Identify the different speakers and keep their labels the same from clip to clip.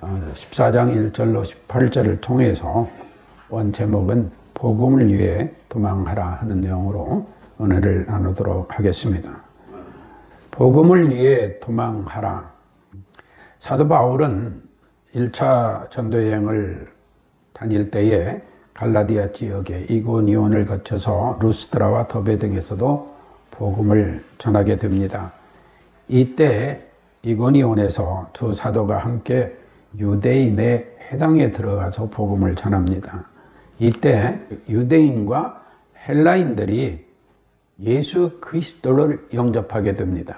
Speaker 1: 14장 1절로 18절을 통해서 원 제목은 복음을 위해 도망하라 하는 내용으로 은혜를 나누도록 하겠습니다. 복음을 위해 도망하라. 사도 바울은 1차 전도여행을 다닐 때에 갈라디아 지역의 이고니온을 거쳐서 루스드라와 더베 등에서도 복음을 전하게 됩니다. 이때 이고니온에서 두 사도가 함께 유대인의 회당에 들어가서 복음을 전합니다. 이때 유대인과 헬라인들이 예수 그리스도를 영접하게 됩니다.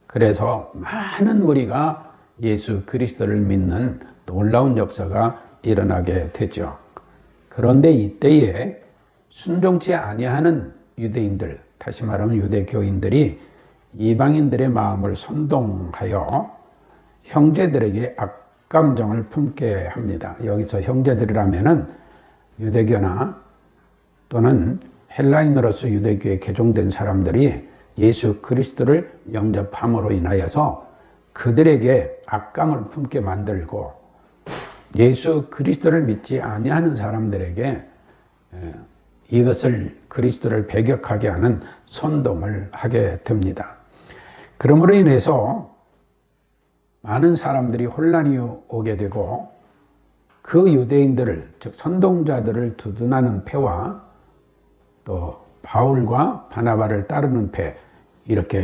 Speaker 1: 그래서 많은 무리가 예수 그리스도를 믿는 놀라운 역사가 일어나게 되죠. 그런데 이때에 순종치 아니하는 유대인들, 다시 말하면 유대교인들이 이방인들의 마음을 선동하여 형제들에게 악감정을 품게 합니다. 여기서 형제들이라면은 유대교나 또는 헬라인으로서 유대교에 개종된 사람들이 예수 그리스도를 영접함으로 인하여서 그들에게 악감을 품게 만들고 예수 그리스도를 믿지 아니하는 사람들에게 이것을 그리스도를 배격하게 하는 선동을 하게 됩니다. 그러므로 인해서 많은 사람들이 혼란이 오게 되고 그 유대인들을, 즉 선동자들을 두둔하는 패와 또 바울과 바나바를 따르는 패, 이렇게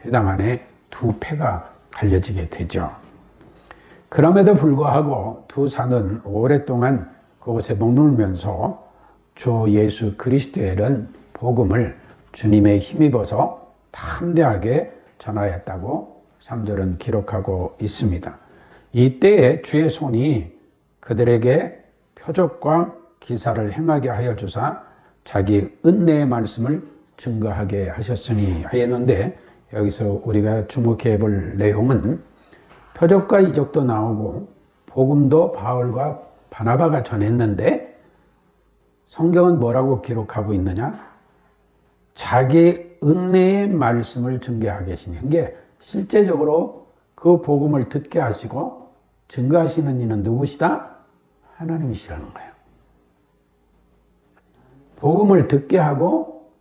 Speaker 1: 회당 안에 두 패가 갈려지게 되죠. 그럼에도 불구하고 두 사는 오랫동안 그곳에 머물면서 주 예수 그리스도의 복음을 주님의 힘입어서 담대하게 전하였다고 3절은 기록하고 있습니다. 이때에 주의 손이 그들에게 표적과 기사를 행하게 하여 주사 자기 은혜의 말씀을 증거하게 하셨으니 하였는데, 여기서 우리가 주목해 볼 내용은 표적과 이적도 나오고 복음도 바울과 바나바가 전했는데 성경은 뭐라고 기록하고 있느냐? 자기 은혜의 말씀을 증거하게 하시는 게, 실제적으로 그 복음을 듣게 하시고 증거하시는 이는 누구시다? 하나님이시라는 거예요. 복음을 듣게 하고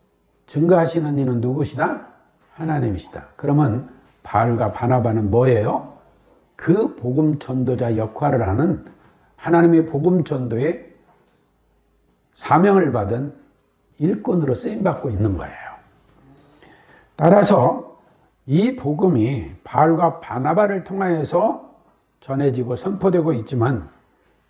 Speaker 1: 증거하시는 이는 누구시다? 하나님이시다. 그러면 바울과 바나바는 뭐예요? 그 복음 전도자 역할을 하는, 하나님의 복음 전도의 사명을 받은 일꾼으로 쓰임받고 있는 거예요. 따라서 이 복음이 바울과 바나바를 통하여서 전해지고 선포되고 있지만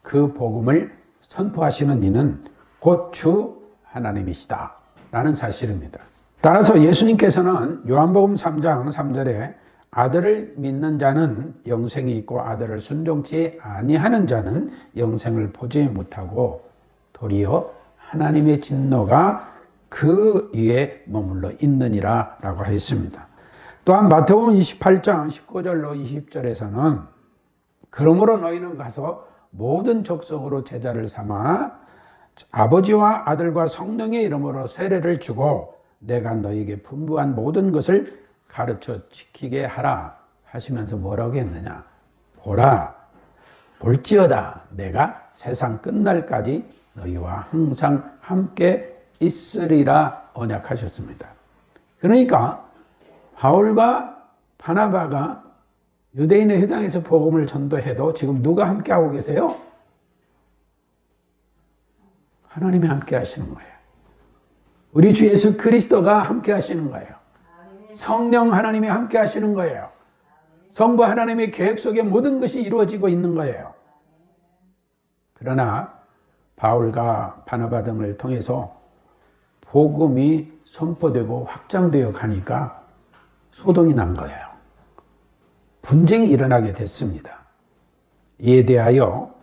Speaker 1: 그 복음을 선포하시는 이는 곧 주 하나님이시다 라는 사실입니다. 따라서 예수님께서는 요한복음 3장 3절에 아들을 믿는 자는 영생이 있고 아들을 순종치 아니하는 자는 영생을 보지 못하고 도리어 하나님의 진노가 그 위에 머물러 있느니라 라고 하였습니다. 또한 마태복음 28장 19절로 20절에서는 그러므로 너희는 가서 모든 족속으로 제자를 삼아 아버지와 아들과 성령의 이름으로 세례를 주고 내가 너희에게 분부한 모든 것을 가르쳐 지키게 하라 하시면서 뭐라고 했느냐? 보라, 볼지어다 내가 세상 끝날까지 너희와 항상 함께 있으리라 언약하셨습니다. 그러니까 바울과 바나바가 유대인의 회당에서 복음을 전도해도 지금 누가 함께하고 계세요? 하나님이 함께 하시는 거예요. 우리 주 예수 그리스도가 함께 하시는 거예요. 성령 하나님이 함께 하시는 거예요. 성부 하나님의 계획 속에 모든 것이 이루어지고 있는 거예요. 그러나 바울과 바나바 등을 통해서 복음이 선포되고 확장되어 가니까 소동이 난 거예요. 분쟁이 일어나게 됐습니다. 이에 대하여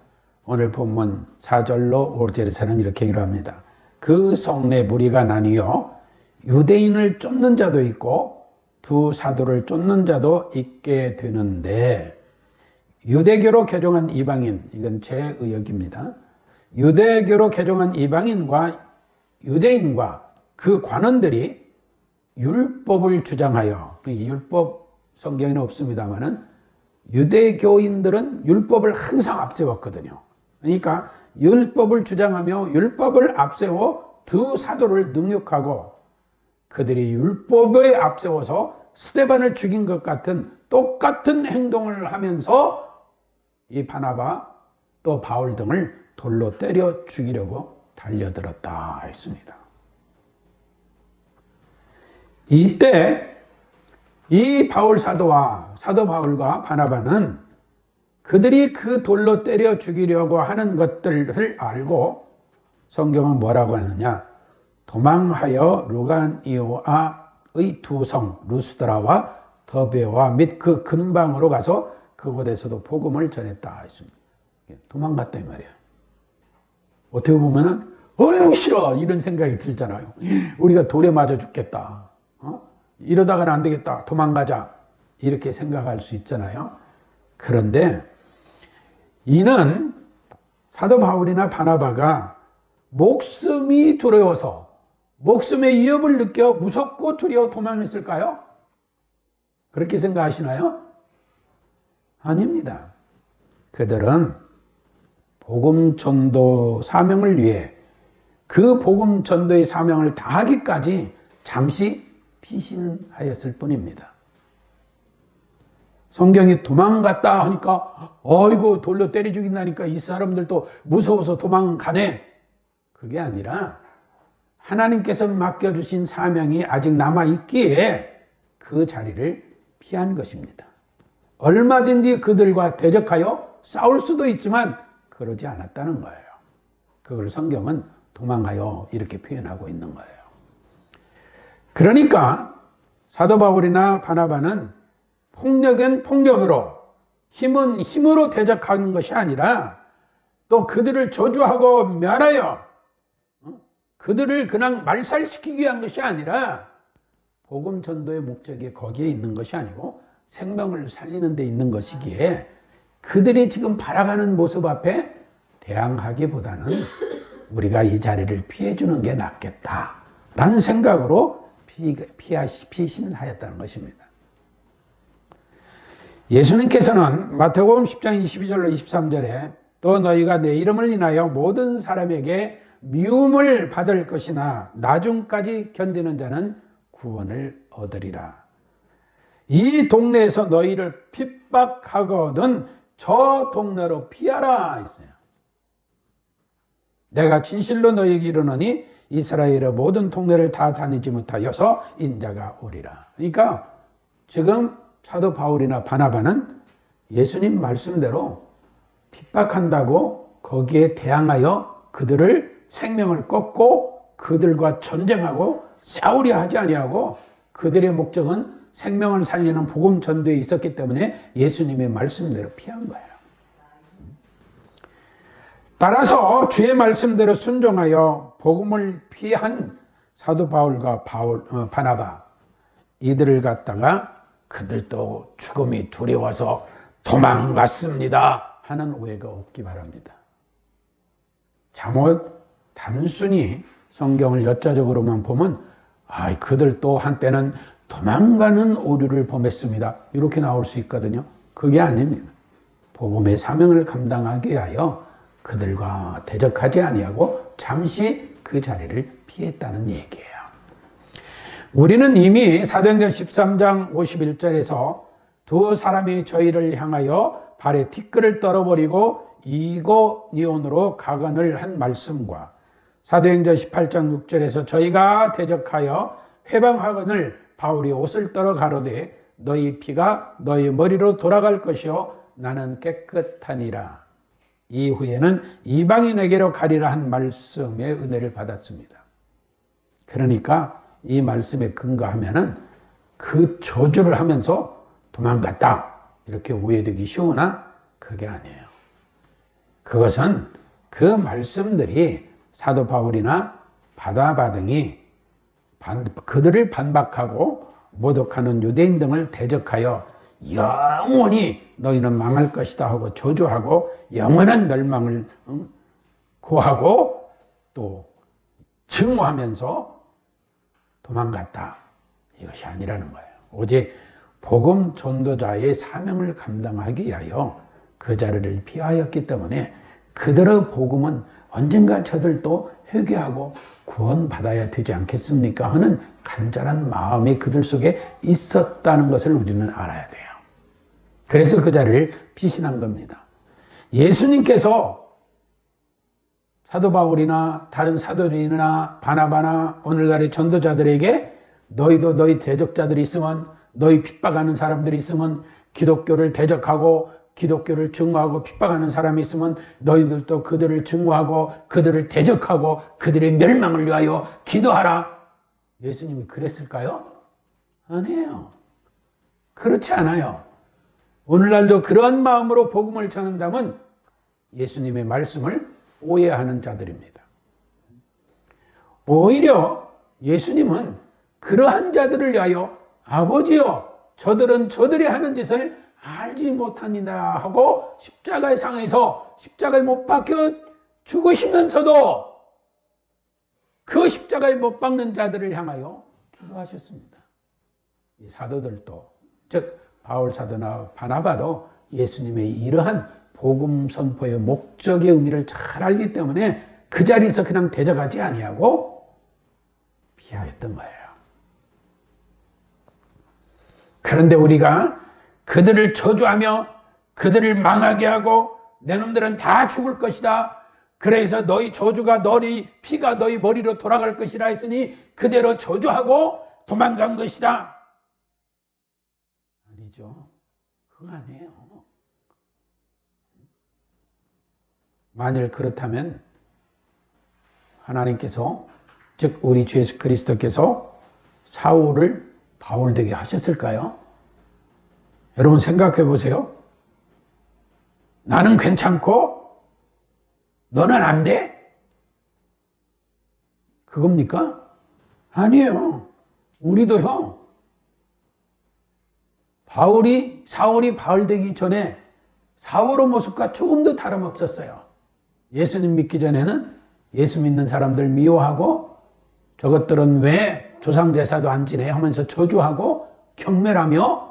Speaker 1: 오늘 본문 4절로 5절에서는 이렇게 기록합니다. 그 성내 무리가 나뉘어 유대인을 쫓는 자도 있고 두 사도를 쫓는 자도 있게 되는데, 유대교로 개종한 이방인, 이건 제 의역입니다. 유대교로 개종한 이방인과 유대인과 그 관원들이 율법을 주장하여, 율법 성경에는 없습니다만은 유대교인들은 율법을 항상 앞세웠거든요. 그러니까 율법을 주장하며 율법을 앞세워 두 사도를 능욕하고 그들이 율법에 앞세워서 스데반을 죽인 것 같은 똑같은 행동을 하면서 이 바나바 또 바울 등을 돌로 때려 죽이려고 달려들었다 했습니다. 이때 이 바울 사도와 사도 바울과 바나바는 그들이 그 돌로 때려 죽이려고 하는 것들을 알고 성경은 뭐라고 하느냐? 도망하여 루간이오아의 두 성 루스드라와 더베와 및 그 근방으로 가서 그곳에서도 복음을 전했다 했습니다. 도망갔다 이 말이에요. 어떻게 보면은 어휴 싫어 이런 생각이 들잖아요. 우리가 돌에 맞아 죽겠다. 이러다가는 안 되겠다. 도망가자. 이렇게 생각할 수 있잖아요. 그런데 이는 사도 바울이나 바나바가 목숨이 두려워서 목숨의 위협을 느껴 무섭고 두려워 도망했을까요? 그렇게 생각하시나요? 아닙니다. 그들은 복음 전도 사명을 위해 그 복음 전도의 사명을 다하기까지 잠시 피신하였을 뿐입니다. 성경이 도망갔다 하니까 어이구 돌로 때려 죽인다니까 이 사람들도 무서워서 도망가네. 그게 아니라 하나님께서 맡겨주신 사명이 아직 남아있기에 그 자리를 피한 것입니다. 얼마든지 그들과 대적하여 싸울 수도 있지만 그러지 않았다는 거예요. 그걸 성경은 도망하여 이렇게 표현하고 있는 거예요. 그러니까 사도 바울이나 바나바는 폭력은 폭력으로, 힘은 힘으로 대적하는 것이 아니라 또 그들을 저주하고 멸하여 그들을 그냥 말살시키기 위한 것이 아니라 복음 전도의 목적이 거기에 있는 것이 아니고 생명을 살리는 데 있는 것이기에 그들이 지금 바라가는 모습 앞에 대항하기보다는 우리가 이 자리를 피해주는 게 낫겠다라는 생각으로 피신하였다는 것입니다. 예수님께서는 마태복음 10장 22절로 23절에 또 너희가 내 이름을 인하여 모든 사람에게 미움을 받을 것이나 나중까지 견디는 자는 구원을 얻으리라. 이 동네에서 너희를 핍박하거든 저 동네로 피하라 했어요. 내가 진실로 너희에게 이르노니 이스라엘의 모든 동네를 다 다니지 못하여서 인자가 오리라. 그러니까 지금 사도 바울이나 바나바는 예수님 말씀대로 핍박한다고 거기에 대항하여 그들을 생명을 꺾고 그들과 전쟁하고 싸우려 하지 아니하고 그들의 목적은 생명을 살리는 복음 전도에 있었기 때문에 예수님의 말씀대로 피한 거예요. 따라서 주의 말씀대로 순종하여 복음을 피한 사도 바울과 바나바 이들을 갖다가 그들도 죽음이 두려워서 도망갔습니다 하는 오해가 없기 바랍니다. 잘못 단순히 성경을 역사적으로만 보면 그들도 한때는 도망가는 오류를 범했습니다 이렇게 나올 수 있거든요. 그게 아닙니다. 복음의 사명을 감당하게 하여 그들과 대적하지 아니하고 잠시 그 자리를 피했다는 얘기예요. 우리는 이미 사도행전 13장 51절에서 두 사람이 저희를 향하여 발에 티끌을 떨어버리고 이고니온으로 가관을 한 말씀과 사도행전 18장 6절에서 저희가 대적하여 회방하거늘 바울이 옷을 떨어 가로되 너희 피가 너희 머리로 돌아갈 것이요 나는 깨끗하니라. 이후에는 이방인에게로 가리라 한 말씀의 은혜를 받았습니다. 그러니까 이 말씀에 근거하면은 그 저주를 하면서 도망갔다 이렇게 오해되기 쉬우나 그게 아니에요. 그것은 그 말씀들이 사도 바울이나 바나바 등이 그들을 반박하고 모독하는 유대인 등을 대적하여 영원히 너희는 망할 것이다 하고 저주하고 영원한 멸망을 고하고 또 증오하면서 도망갔다. 이것이 아니라는 거예요. 오직 복음 전도자의 사명을 감당하기 위하여 그 자리를 피하였기 때문에 그들의 복음은 언젠가 저들도 회개하고 구원받아야 되지 않겠습니까 하는 간절한 마음이 그들 속에 있었다는 것을 우리는 알아야 돼요. 그래서 그 자리를 피신한 겁니다. 예수님께서 사도 바울이나 다른 사도들이나 바나바나 오늘날의 전도자들에게 너희도 너희 대적자들이 있으면, 너희 핍박하는 사람들이 있으면, 기독교를 대적하고 기독교를 증오하고 핍박하는 사람이 있으면 너희들도 그들을 증오하고 그들을 대적하고 그들의 멸망을 위하여 기도하라. 예수님이 그랬을까요? 아니에요. 그렇지 않아요. 오늘날도 그런 마음으로 복음을 전한다면 예수님의 말씀을 오해하는 자들입니다. 오히려 예수님은 그러한 자들을 위하여 아버지여 저들은 저들이 하는 짓을 알지 못합니다 하고 십자가의 상에서 십자가에 못 박혀 죽으시면서도 그 십자가에 못 박는 자들을 향하여 기도하셨습니다. 이 사도들도, 즉 바울 사도나 바나바도 예수님의 이러한 복음 선포의 목적의 의미를 잘 알기 때문에 그 자리에서 그냥 대적하지 아니하고 피하였던 거예요. 그런데 우리가 그들을 저주하며 그들을 망하게 하고 내 놈들은 다 죽을 것이다. 그래서 너희 저주가 너희 피가 너희 머리로 돌아갈 것이라 했으니 그대로 저주하고 도망간 것이다. 아니죠. 그거 아니에요. 만일 그렇다면 하나님께서, 즉 우리 주 예수 그리스도께서 사울을 바울 되게 하셨을까요? 여러분 생각해 보세요. 나는 괜찮고 너는 안 돼? 그겁니까? 아니에요. 우리도요. 사울이 바울 되기 전에 사울의 모습과 조금도 다름없었어요. 예수님 믿기 전에는 예수 믿는 사람들 미워하고 저것들은 왜 조상제사도 안 지내 하면서 저주하고 경멸하며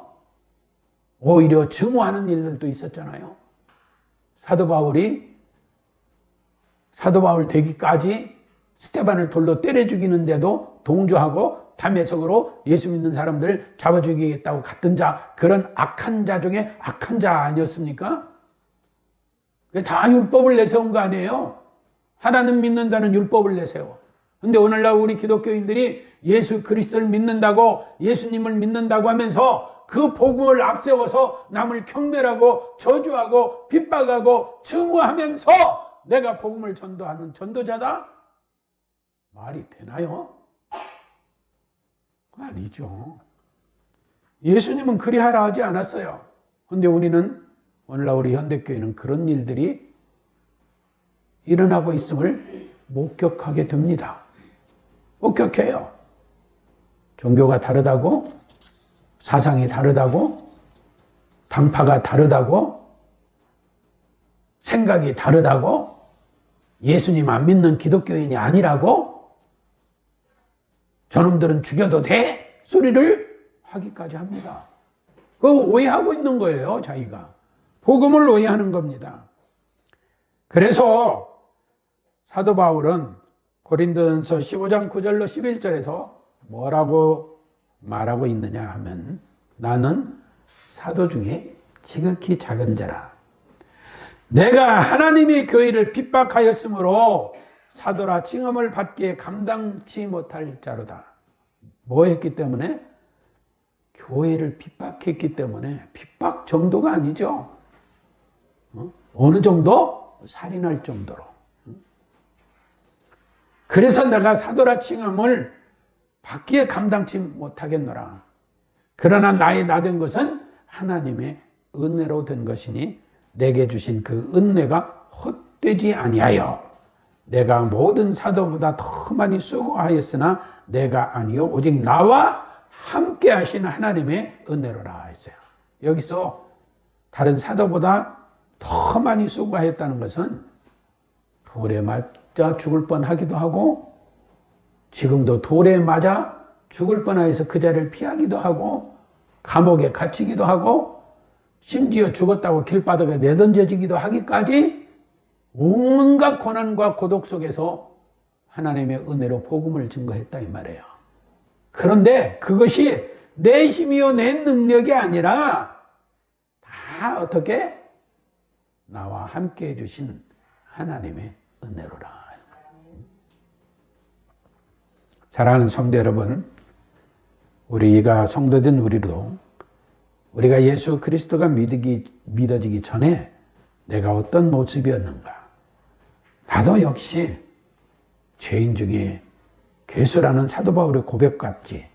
Speaker 1: 오히려 증오하는 일들도 있었잖아요. 사도 바울 되기까지 스테반을 돌로 때려 죽이는데도 동조하고 담에석으로 예수 믿는 사람들 잡아 죽이겠다고 갔던 자, 그런 악한 자 중에 악한 자 아니었습니까? 다 율법을 내세운 거 아니에요? 하나님 믿는다는 율법을 내세워. 근데 오늘날 우리 기독교인들이 예수 그리스도를 믿는다고, 예수님을 믿는다고 하면서 그 복음을 앞세워서 남을 경멸하고 저주하고 핍박하고 증오하면서 내가 복음을 전도하는 전도자다? 말이 되나요? 아니죠. 예수님은 그리하라 하지 않았어요. 그런데 우리는, 오늘날 우리 현대교회는 그런 일들이 일어나고 있음을 목격하게 됩니다. 목격해요. 종교가 다르다고, 사상이 다르다고, 당파가 다르다고, 생각이 다르다고, 예수님 안 믿는 기독교인이 아니라고, 저놈들은 죽여도 돼? 소리를 하기까지 합니다. 그거 오해하고 있는 거예요, 자기가. 복음을 오해하는 겁니다. 그래서 사도 바울은 고린도전서 15장 9절로 11절에서 뭐라고 말하고 있느냐 하면, 나는 사도 중에 지극히 작은 자라. 내가 하나님의 교회를 핍박하였으므로 사도라 칭함을 받기에 감당치 못할 자로다. 뭐 했기 때문에? 교회를 핍박했기 때문에. 핍박 정도가 아니죠. 어느 정도? 살인할 정도로. 그래서 내가 사도라 칭함을 받기에 감당치 못하겠노라. 그러나 나의 나된 것은 하나님의 은혜로 된 것이니 내게 주신 그 은혜가 헛되지 아니하여 내가 모든 사도보다 더 많이 수고하였으나 내가 아니요 오직 나와 함께 하신 하나님의 은혜로라 했어요. 여기서 다른 사도보다 더 많이 수고하였다는 것은 돌에 맞아 죽을 뻔하기도 하고, 지금도 돌에 맞아 죽을 뻔해서 그 자리를 피하기도 하고, 감옥에 갇히기도 하고 심지어 죽었다고 길바닥에 내던져지기도 하기까지 온갖 고난과 고독 속에서 하나님의 은혜로 복음을 증거했다 이 말이에요. 그런데 그것이 내 힘이요 내 능력이 아니라 다 어떻게? 나와 함께 해주신 하나님의 은혜로라. 사랑하는 성도 여러분, 우리가 성도된 우리도 우리가 예수 그리스도가 믿어지기 전에 내가 어떤 모습이었는가? 나도 역시 죄인 중에 괴수라는 사도 바울의 고백같이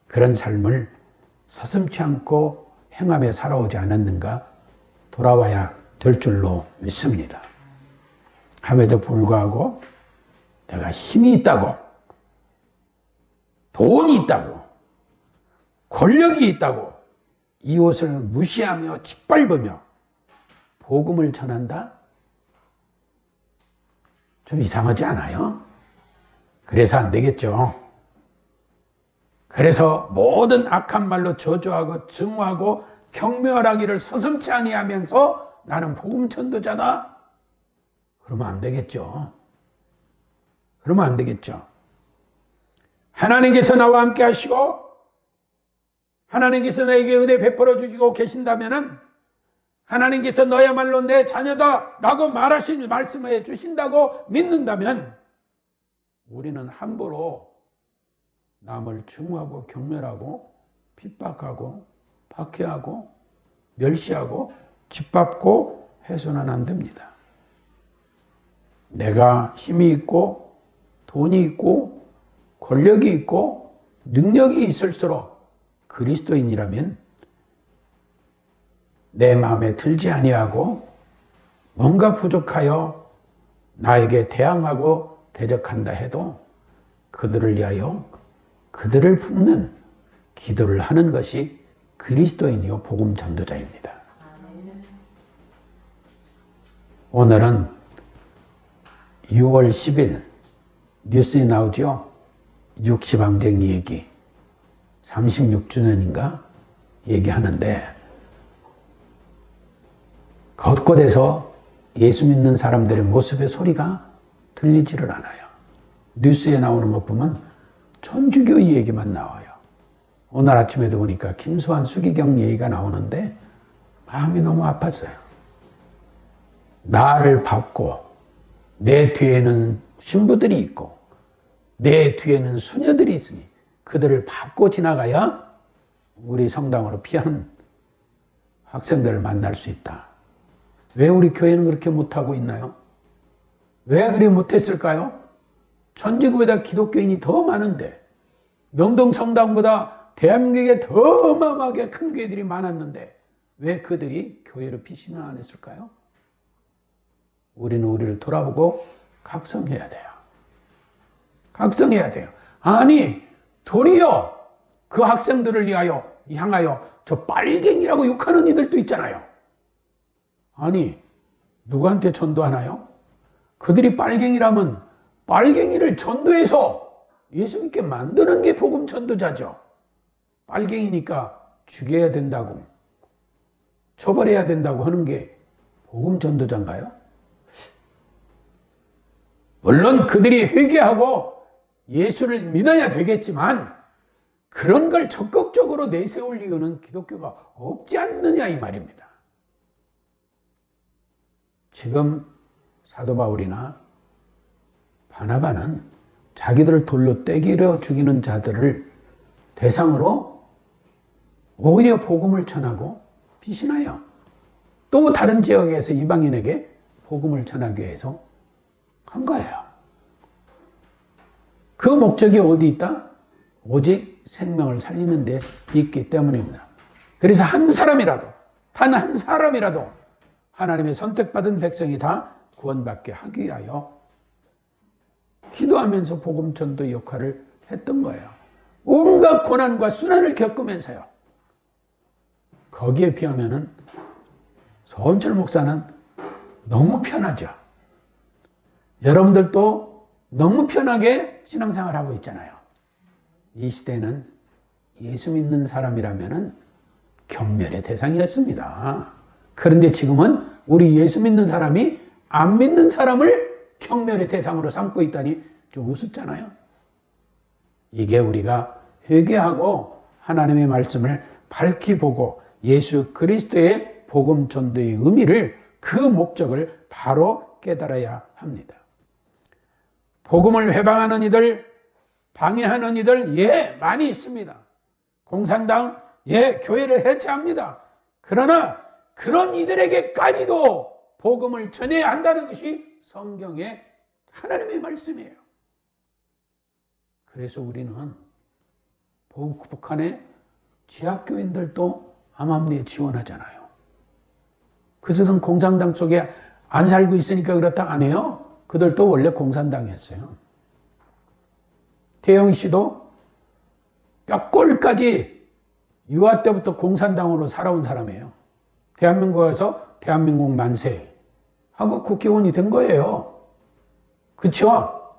Speaker 1: 그런 삶을 서슴지 않고 행함에 살아오지 않았는가 돌아와야 될 줄로 믿습니다. 함에도 불구하고 내가 힘이 있다고, 돈이 있다고, 권력이 있다고 이웃을 무시하며 짓밟으며 복음을 전한다? 좀 이상하지 않아요? 그래서 안 되겠죠. 그래서 모든 악한 말로 저주하고 증오하고 경멸하기를 서슴지 아니하면서 나는 복음 전도자다? 그러면 안 되겠죠. 그러면 안 되겠죠. 하나님께서 나와 함께 하시고 하나님께서 나에게 은혜 베풀어 주시고 계신다면은 하나님께서 너야말로 내 자녀다 라고 말씀해 주신다고 믿는다면 우리는 함부로 남을 증오하고 경멸하고 핍박하고 박해하고 멸시하고 짓밟고 해서는 안 됩니다. 내가 힘이 있고 돈이 있고 권력이 있고 능력이 있을수록 그리스도인이라면 내 마음에 들지 아니하고 뭔가 부족하여 나에게 대항하고 대적한다 해도 그들을 위하여 그들을 품는 기도를 하는 것이 그리스도인이요 복음 전도자입니다. 오늘은 6월 10일 뉴스에 나오죠. 60항쟁 얘기 36주년인가 얘기하는데 곳곳에서 예수 믿는 사람들의 모습의 소리가 들리지를 않아요. 뉴스에 나오는 것 보면 천주교 얘기만 나와요. 오늘 아침에도 보니까 김수환 수기경 얘기가 나오는데 마음이 너무 아팠어요. 나를 밟고 내 뒤에는 신부들이 있고 내 뒤에는 수녀들이 있으니 그들을 밟고 지나가야 우리 성당으로 피하는 학생들을 만날 수 있다. 왜 우리 교회는 그렇게 못하고 있나요? 왜 그리 못했을까요? 전지구보다 기독교인이 더 많은데 명동 성당보다 대한민국에 더 어마어마하게 큰 교회들이 많았는데 왜 그들이 교회로 피신을 안 했을까요? 우리는 우리를 돌아보고 각성해야 돼요. 각성해야 돼요. 아니 도리어 그 학생들을 향하여 저 빨갱이라고 욕하는 이들도 있잖아요. 아니 누구한테 전도하나요? 그들이 빨갱이라면 빨갱이를 전도해서 예수 믿게 만드는 게 복음 전도자죠. 빨갱이니까 죽여야 된다고 처벌해야 된다고 하는 게 복음 전도자인가요? 물론 그들이 회개하고 예수를 믿어야 되겠지만 그런 걸 적극적으로 내세울 이유는 기독교가 없지 않느냐 이 말입니다. 지금 사도 바울이나 바나바는 자기들을 돌로 때리려 죽이는 자들을 대상으로 오히려 복음을 전하고 피신하여 또 다른 지역에서 이방인에게 복음을 전하기 위해서 한 거예요. 그 목적이 어디 있다? 오직 생명을 살리는 데 있기 때문입니다. 그래서 한 사람이라도, 단 한 사람이라도 하나님의 선택받은 백성이 다 구원받게 하기 위하여 기도하면서 복음 전도 역할을 했던 거예요. 온갖 고난과 순환을 겪으면서요. 거기에 비하면은 서원철 목사는 너무 편하죠. 여러분들도 너무 편하게 신앙생활 하고 있잖아요. 이 시대는 예수 믿는 사람이라면은 경멸의 대상이었습니다. 그런데 지금은 우리 예수 믿는 사람이 안 믿는 사람을 경멸의 대상으로 삼고 있다니 좀 우습잖아요. 이게 우리가 회개하고 하나님의 말씀을 밝히 보고 예수 그리스도의 복음 전도의 의미를, 그 목적을 바로 깨달아야 합니다. 복음을 회방하는 이들, 방해하는 이들, 예, 많이 있습니다. 공산당, 예, 교회를 해체합니다. 그러나 그런 이들에게까지도 복음을 전해야 한다는 것이 성경의 하나님의 말씀이에요. 그래서 우리는 북한의 지하교인들도 암암리에 지원하잖아요. 그들은 공산당 속에 안 살고 있으니까 그렇다 안 해요. 그들도 원래 공산당이었어요. 태영 씨도 뼈골까지 유아 때부터 공산당으로 살아온 사람이에요. 대한민국에 와서 대한민국 만세 하고 국회의원이 된 거예요. 그렇죠?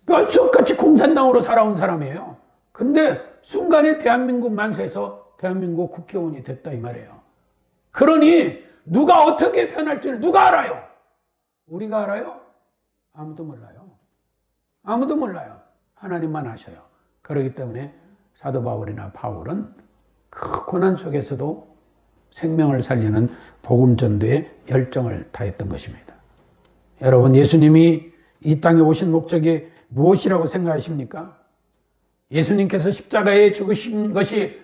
Speaker 1: 뼛속같이 공산당으로 살아온 사람이에요. 근데 순간에 대한민국 만세에서 대한민국 국회의원이 됐다 이 말이에요. 그러니 누가 어떻게 변할지를 누가 알아요? 우리가 알아요? 아무도 몰라요. 아무도 몰라요. 하나님만 아셔요. 그렇기 때문에 사도 바울이나 바울은 그 고난 속에서도 생명을 살리는 복음 전도에 열정을 다했던 것입니다. 여러분, 예수님이 이 땅에 오신 목적이 무엇이라고 생각하십니까? 예수님께서 십자가에 죽으신 것이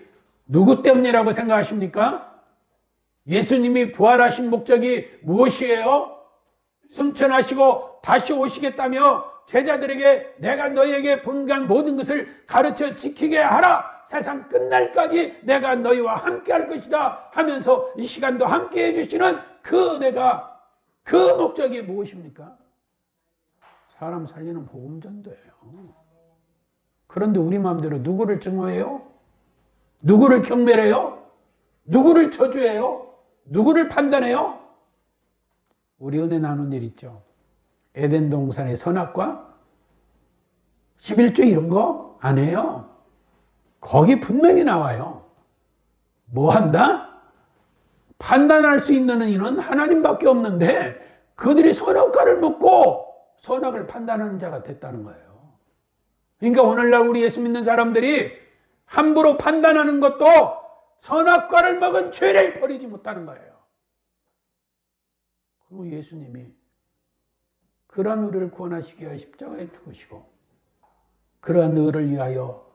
Speaker 1: 누구 때문이라고 생각하십니까? 예수님이 부활하신 목적이 무엇이에요? 승천하시고 다시 오시겠다며 제자들에게 내가 너희에게 분간 모든 것을 가르쳐 지키게 하라. 세상 끝날까지 내가 너희와 함께 할 것이다 하면서 이 시간도 함께 해주시는 그 은혜가, 그 목적이 무엇입니까? 사람 살리는 복음 전도예요. 그런데 우리 마음대로 누구를 증오해요? 누구를 경멸해요? 누구를 저주해요? 누구를 판단해요? 우리 은혜 나눈 일 있죠. 에덴 동산의 선악과 11조 이런 거 안 해요. 거기 분명히 나와요. 뭐 한다? 판단할 수 있는 이는 하나님밖에 없는데 그들이 선악과를 먹고 선악을 판단하는 자가 됐다는 거예요. 그러니까 오늘날 우리 예수 믿는 사람들이 함부로 판단하는 것도 선악과를 먹은 죄를 버리지 못하는 거예요. 그리고 예수님이 그러한 우리를 구원하시기 위하여 십자가에 죽으시고 그러한 너를 위하여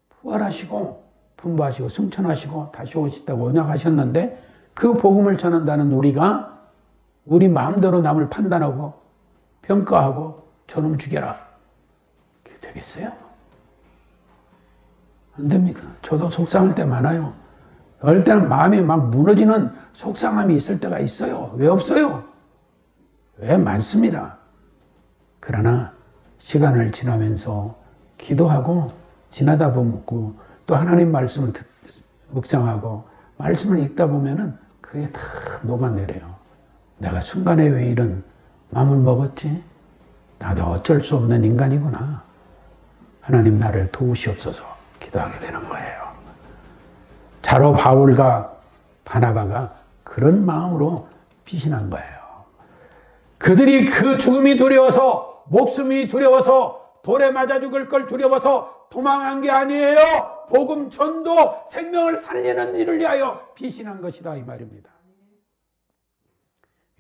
Speaker 1: 부활하시고 분부하시고 승천하시고 다시 오시다고 언약하셨는데 그 복음을 전한다는 우리가 우리 마음대로 남을 판단하고 평가하고 저놈 죽여라. 그게 되겠어요? 안 됩니다. 저도 속상할 때 많아요. 어릴 때는 마음이 막 무너지는 속상함이 있을 때가 있어요. 왜 없어요? 왜 많습니다. 그러나 시간을 지나면서 기도하고 지나다 보고 또 하나님 말씀을 묵상하고 말씀을 읽다 보면은 그게 다 녹아내려요. 내가 순간에 왜 이런 마음을 먹었지? 나도 어쩔 수 없는 인간이구나. 하나님 나를 도우시옵소서 기도하게 되는 거예요. 자로 바울과 바나바가 그런 마음으로 피신한 거예요. 그들이 그 죽음이 두려워서, 목숨이 두려워서, 돌에 맞아 죽을 걸 두려워서 도망한 게 아니에요. 복음 전도, 생명을 살리는 일을 위하여 피신한 것이다 이 말입니다.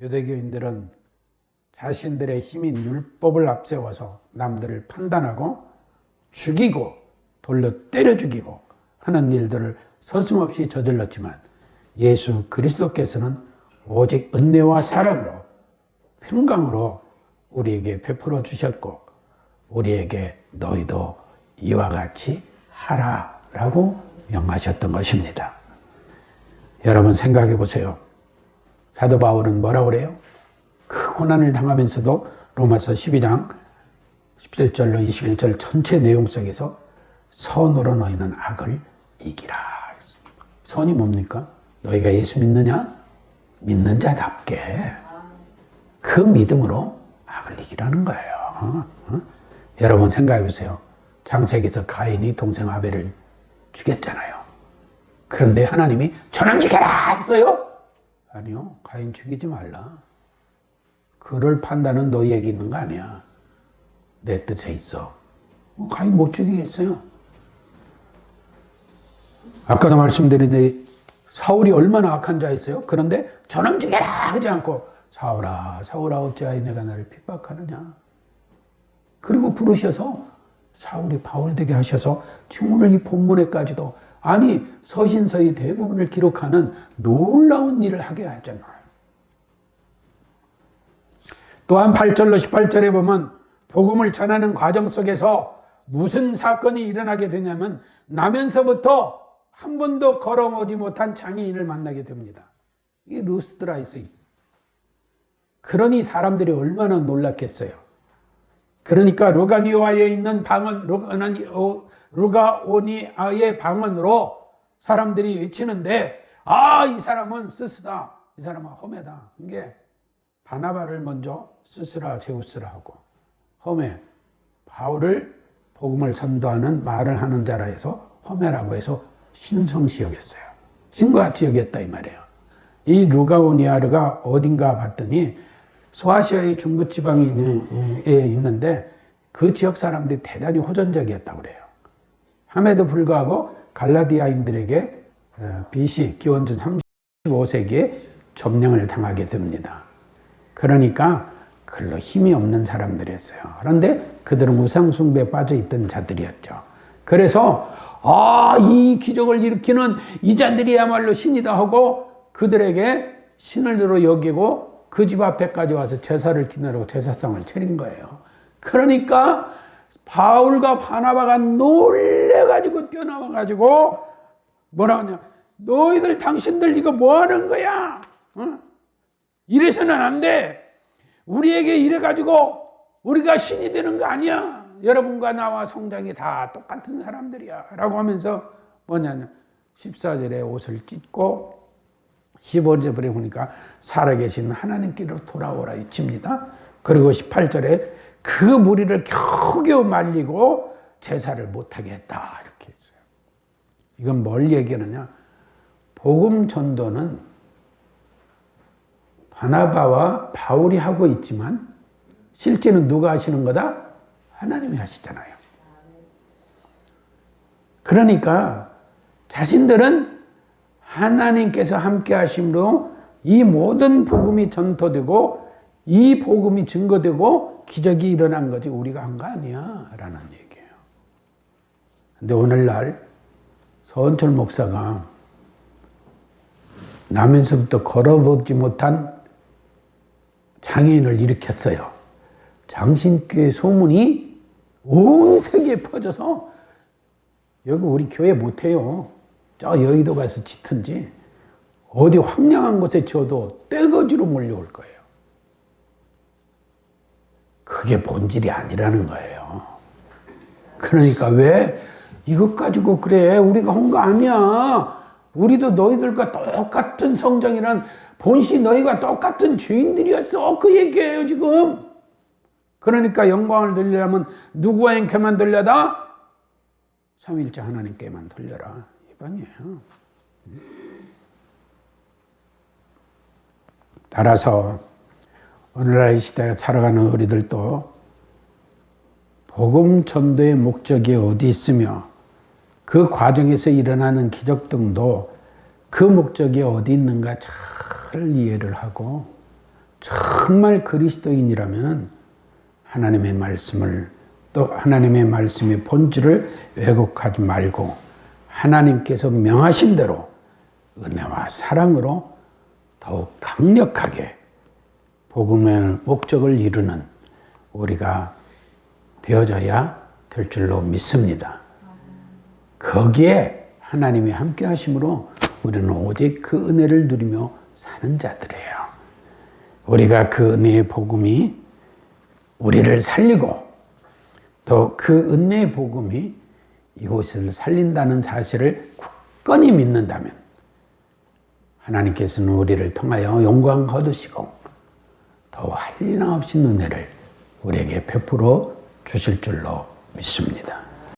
Speaker 1: 유대교인들은 자신들의 힘인 율법을 앞세워서 남들을 판단하고 죽이고 돌로 때려 죽이고 하는 일들을 서슴없이 저질렀지만 예수 그리스도께서는 오직 은혜와 사랑으로 평강으로 우리에게 베풀어 주셨고 우리에게 너희도 이와 같이 하라라고 명하셨던 것입니다. 여러분 생각해 보세요. 사도 바울은 뭐라고 그래요? 그 고난을 당하면서도 로마서 12장 17절로 21절 전체 내용 속에서 선으로 너희는 악을 이기라. 선이 뭡니까? 너희가 예수 믿느냐? 믿는 자답게 그 믿음으로 악을 이기라는 거예요. 여러분 생각해 보세요. 창세기에서 가인이 동생 아벨을 죽였잖아요. 그런데 하나님이 저놈 죽여라 했어요? 아니요. 가인 죽이지 말라. 그럴 판단은 너희에게 있는 거 아니야. 내 뜻에 있어. 가인 못 죽이겠어요? 아까도 말씀드렸는데 사울이 얼마나 악한 자였어요? 그런데 저놈 죽여라 하지 않고 사울아 어찌하여 내가 나를 핍박하느냐. 그리고 부르셔서 사울이 바울 되게 하셔서 지금 오늘 이 본문에까지도 아니 서신서의 대부분을 기록하는 놀라운 일을 하게 하잖아요. 또한 8절로 18절에 보면 복음을 전하는 과정 속에서 무슨 사건이 일어나게 되냐면 나면서부터 한 번도 걸어오지 못한 장애인을 만나게 됩니다. 이 루스드라에서 있어요. 그러니 사람들이 얼마나 놀랐겠어요. 그러니까 루가니아에 있는 방언, 루가오니아의 방언으로 사람들이 외치는데 이 사람은 스스다. 이 사람은 험해다. 이게 바나바를 먼저 스스라 제우스라 하고 험해 바울을 복음을 선도하는 말을 하는 자라 해서 험해라고 해서 신성시 여겼어요. 신과 같이 여겼다 이 말이에요. 이 루가오니아르가 어딘가 봤더니 소아시아의 중부 지방에 있는데 그 지역 사람들이 대단히 호전적이었다고 그래요. 함에도 불구하고 갈라디아인들에게 BC 기원전 35세기에 점령을 당하게 됩니다. 그러니까 별로 힘이 없는 사람들이었어요. 그런데 그들은 우상 숭배에 빠져 있던 자들이었죠. 그래서 이 기적을 일으키는 이 자들이야말로 신이다 하고 그들에게 신으로 여기고 그 집 앞에까지 와서 제사를 지내라고 제사상을 차린 거예요. 그러니까 바울과 바나바가 놀래가지고 뛰어나와가지고 뭐라 하냐, 너희들 당신들 이거 뭐 하는 거야? 이래서는 안 돼. 우리에게 이래가지고 우리가 신이 되는 거 아니야. 여러분과 나와 성장이 다 똑같은 사람들이야 라고 하면서 뭐냐면 14절에 옷을 찢고 15절에 보니까 살아계신 하나님께로 돌아오라 외칩니다. 그리고 18절에 그 무리를 겨우겨우 말리고 제사를 못하게 했다 이렇게 했어요. 이건 뭘 얘기하느냐, 복음 전도는 바나바와 바울이 하고 있지만 실제는 누가 하시는 거다? 하나님이 하시잖아요. 그러니까 자신들은 하나님께서 함께 하심으로 이 모든 복음이 전도되고 이 복음이 증거되고 기적이 일어난 거지 우리가 한 거 아니야 라는 얘기예요. 근데 오늘날 서원철 목사가 나면서부터 걸어보지 못한 장애인을 일으켰어요. 장신교회 소문이 온 세계에 퍼져서 여기 우리 교회 못해요. 저 여의도 가서 짓든지 어디 황량한 곳에 지어도 떼거지로 몰려올 거예요. 그게 본질이 아니라는 거예요. 그러니까 왜 이것 가지고 그래, 우리가 한 거 아니야. 우리도 너희들과 똑같은 성장이란 본시 너희가 똑같은 죄인들이었어. 그 얘기예요 지금. 그러니까 영광을 돌리려면 누구 행께만 돌려다? 삼위일체 하나님께만 돌려라. 이번이에요. 따라서 오늘날 이 시대에 살아가는 우리들도 복음 전도의 목적이 어디 있으며 그 과정에서 일어나는 기적 등도 그 목적이 어디 있는가 잘 이해를 하고 정말 그리스도인이라면 하나님의 말씀을 또 하나님의 말씀의 본질을 왜곡하지 말고 하나님께서 명하신 대로 은혜와 사랑으로 더욱 강력하게 복음의 목적을 이루는 우리가 되어져야 될 줄로 믿습니다. 거기에 하나님이 함께 하심으로 우리는 오직 그 은혜를 누리며 사는 자들이에요. 우리가 그 은혜의 복음이 우리를 살리고 또 그 은혜의 복음이 이곳을 살린다는 사실을 굳건히 믿는다면 하나님께서는 우리를 통하여 영광 거두시고 더 한량없이 은혜를 우리에게 베풀어 주실 줄로 믿습니다.